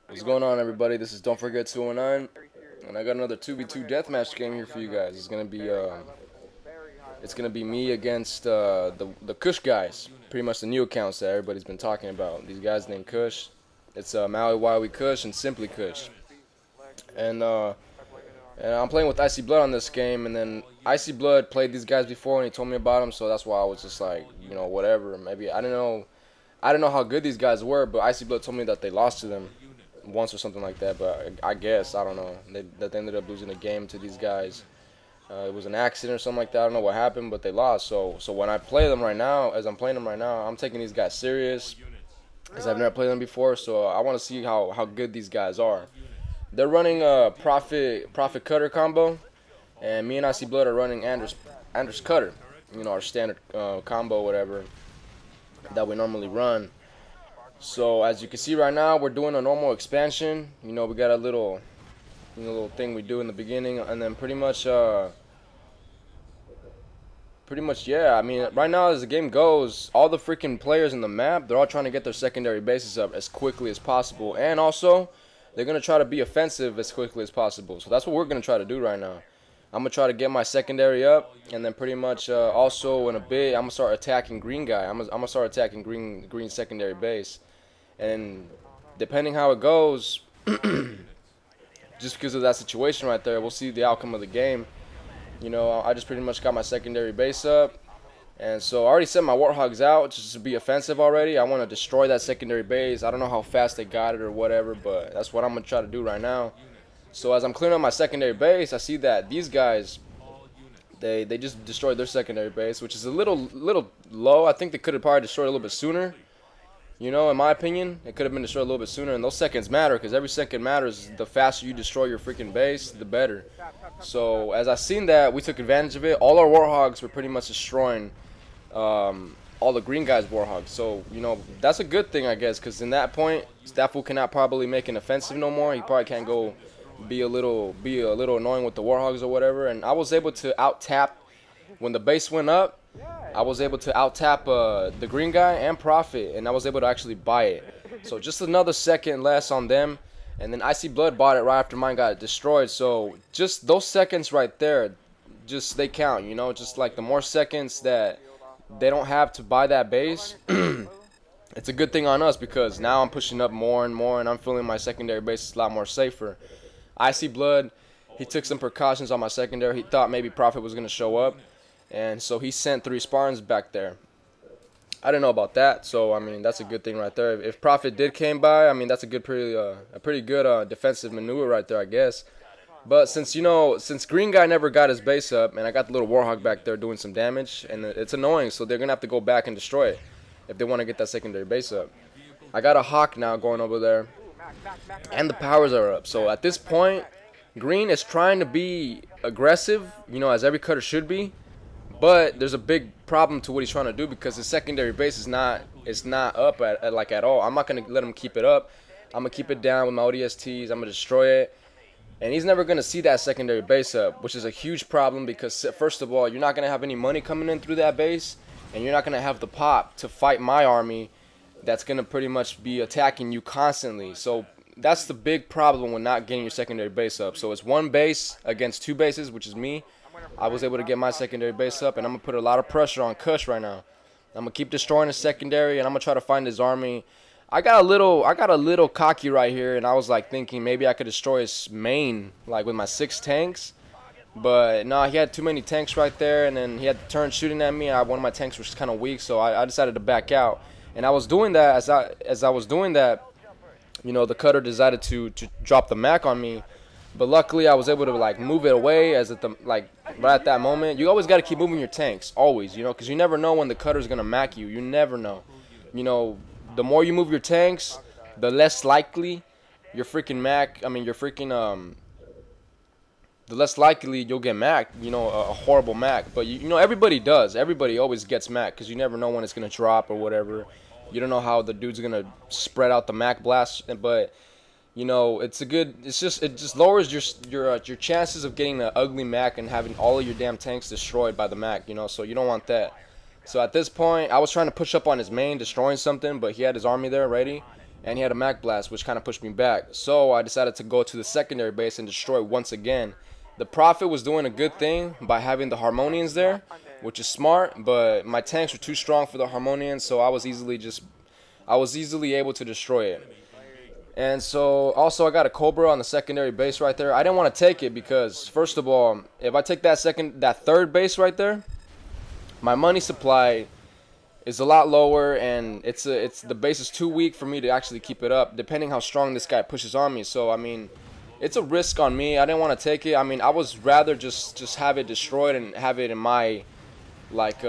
What's going on, everybody? This is Don't Forget 209, and I got another 2v2 deathmatch game here for you guys. It's gonna be me against the Kush guys, pretty much the new accounts that everybody's been talking about. These guys named Kush. It's Maui Waui Kush and Simply Kush, and I'm playing with Icy Blood on this game. And then Icy Blood played these guys before, and he told me about them, so that's why I was just like, whatever. Maybe I don't know how good these guys were, but Icy Blood told me that they lost to them once or something like that. But I guess I don't know that they ended up losing a game to these guys. It was an accident or something like that. I don't know what happened, but they lost. So when I play them right now, as I'm playing them right now, I'm taking these guys serious, because I've never played them before. So I want to see how good these guys are. They're running a Prophet Cutter combo, and me and Icy Blood are running Anders Cutter. Our standard combo, whatever, that we normally run. So as you can see right now, we're doing a normal expansion. We got a little thing we do in the beginning, and then pretty much yeah. I mean, right now as the game goes, all the freaking players in the map, they're all trying to get their secondary bases up as quickly as possible, and also they're gonna try to be offensive as quickly as possible. So that's what we're gonna try to do right now. I'm gonna try to get my secondary up, and then pretty much also in a bit, I'm gonna start attacking green guy. I'm gonna start attacking green secondary base, and depending how it goes, just because of that situation right there, we'll see the outcome of the game. I just pretty much got my secondary base up, and so I already sent my Warthogs out just to be offensive already. I want to destroy that secondary base. I don't know how fast they got it or whatever, but that's what I'm gonna try to do right now. So as I'm clearing up my secondary base, I see that these guys, they just destroyed their secondary base, which is a little low. I think they could have probably destroyed it a little bit sooner. In my opinion, it could have been destroyed a little bit sooner, and those seconds matter, because every second matters. The faster you destroy your freaking base, the better. So as I seen that, we took advantage of it. All our Warthogs were pretty much destroying all the green guys' Warthogs. So that's a good thing, I guess, because in that point, Staffel cannot probably make an offensive no more. He probably can't go be a little annoying with the Warthogs or whatever. And I was able to out tap when the base went up. I was able to out tap the green guy and Prophet, and I was able to actually buy it. So just another second less on them, and then Icy Blood bought it right after mine got destroyed. So just those seconds right there, just they count. Just like the more seconds that they don't have to buy that base, it's a good thing on us, because now I'm pushing up more and more, and I'm feeling my secondary base is a lot more safer. Icy Blood, he took some precautions on my secondary. He thought maybe Prophet was going to show up, and so he sent 3 Spartans back there. I didn't know about that, so I mean, that's a good thing right there. If Prophet did came by, I mean, that's a pretty good defensive maneuver right there, I guess. But since green guy never got his base up, and I got the little Warhawk back there doing some damage, and it's annoying, so they're gonna have to go back and destroy it if they want to get that secondary base up. I got a Hawk now going over there, and the powers are up. So at this point, green is trying to be aggressive, as every cutter should be. But there's a big problem to what he's trying to do, because his secondary base is not up at all. I'm not gonna let him keep it up. I'm gonna keep it down with my ODSTs. I'm gonna destroy it, and he's never gonna see that secondary base up, which is a huge problem, because first of all, you're not gonna have any money coming in through that base, and you're not gonna have the pop to fight my army that's gonna pretty much be attacking you constantly. So that's the big problem with not getting your secondary base up. So it's one base against 2 bases, which is me. I was able to get my secondary base up, and I'm gonna put a lot of pressure on Kush right now. I'm gonna keep destroying his secondary, and I'm gonna try to find his army. I got a little cocky right here, and I was like thinking maybe I could destroy his main, like with my 6 tanks. But no, he had too many tanks right there, and then he had to turn shooting at me. One of my tanks was kind of weak, so I decided to back out. And I was doing that as I was doing that, the cutter decided to drop the Mac on me. But luckily, I was able to like move it away right at that moment. You always got to keep moving your tanks, always, because you never know when the cutter's gonna Mac you. You never know. The more you move your tanks, the less likely your freaking the less likely you'll get Mac. A horrible Mac. But everybody does. Everybody always gets Mac, because you never know when it's gonna drop or whatever. You don't know how the dude's gonna spread out the Mac blast, but it just lowers your chances of getting an ugly Mac and having all of your damn tanks destroyed by the Mac, so you don't want that. So at this point, I was trying to push up on his main, destroying something, but he had his army there ready, and he had a Mac Blast, which kind of pushed me back. So I decided to go to the secondary base and destroy once again. The Prophet was doing a good thing by having the Harmonians there, which is smart, but my tanks were too strong for the Harmonians, so I was easily able to destroy it. And so also I got a Cobra on the secondary base right there. I didn't want to take it because, first of all, if I take that third base right there, my money supply is a lot lower, and the base is too weak for me to actually keep it up, depending how strong this guy pushes on me. So I mean, it's a risk on me. I didn't want to take it. I mean, I was rather just have it destroyed and have it in my like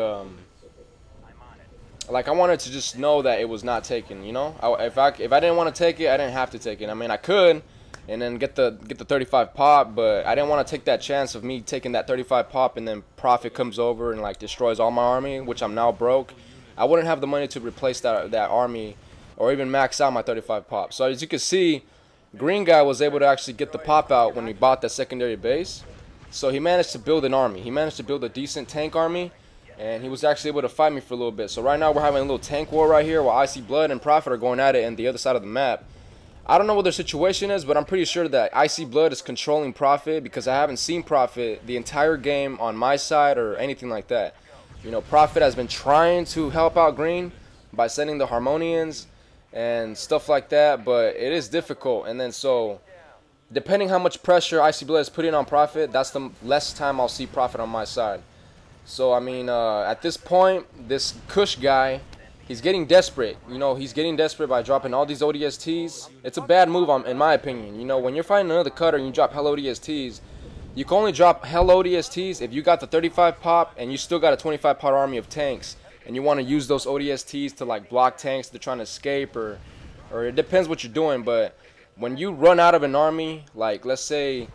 I wanted to just know that it was not taken. You know, if I didn't want to take it, I didn't have to take it. I mean, I could and then get the 35 pop, but I didn't want to take that chance of me taking that 35 pop and then Prophet comes over and like destroys all my army, which I'm now broke. I wouldn't have the money to replace that army or even max out my 35 pop. So as you can see, green guy was able to actually get the pop out when he bought that secondary base. So he managed to build an army. He managed to build a decent tank army, and he was actually able to fight me for a little bit. So right now we're having a little tank war right here while Icy Blood and Prophet are going at it on the other side of the map. I don't know what their situation is, but I'm pretty sure that Icy Blood is controlling Prophet because I haven't seen Prophet the entire game on my side or anything like that. You know, Prophet has been trying to help out Green by sending the Harmonians and stuff like that, but it is difficult. And then so, depending how much pressure Icy Blood is putting on Prophet, that's the less time I'll see Prophet on my side. So I mean, at this point, this Kush guy, he's getting desperate. You know, he's getting desperate by dropping all these ODSTs. It's a bad move, in my opinion. You know, when you're fighting another cutter and you drop hell ODSTs, you can only drop hell ODSTs if you got the 35 pop and you still got a 25 pop army of tanks, and you want to use those ODSTs to like block tanks that are trying to escape, or it depends what you're doing. But when you run out of an army, like let's say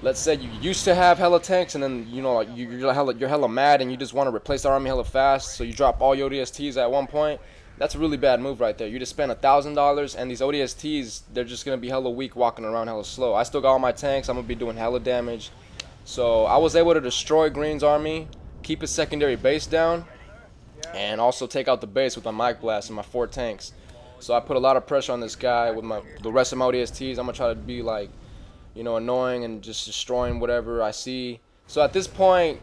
you used to have hella tanks, and then you know like you're hella mad and you just want to replace the army hella fast, so you drop all your ODSTs at one point. That's a really bad move right there. You just spend $1,000, and these ODSTs, they're just gonna be hella weak, walking around hella slow. I still got all my tanks. I'm gonna be doing hella damage. So I was able to destroy Green's army, keep his secondary base down, and also take out the base with my Mic Blast and my 4 tanks. So I put a lot of pressure on this guy with the rest of my ODSTs. I'm gonna try to be like, you know, annoying and just destroying whatever I see. So at this point,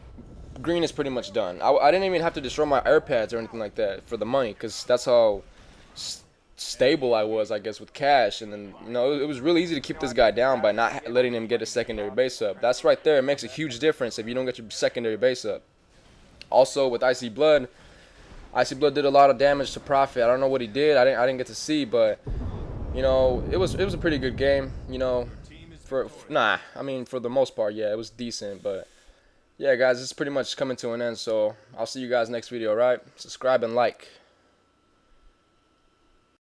Green is pretty much done. I didn't even have to destroy my air pads or anything like that for the money, because that's how stable I was, I guess, with cash. And then, you know, it was really easy to keep this guy down by not letting him get his secondary base up. That's right there. It makes a huge difference if you don't get your secondary base up. Also, with Icy Blood did a lot of damage to Prophet. I don't know what he did. I didn't get to see, but you know, it was a pretty good game. You know, for the most part, yeah, it was decent, but. Yeah, guys, this is pretty much coming to an end, so I'll see you guys next video, right? Subscribe and like.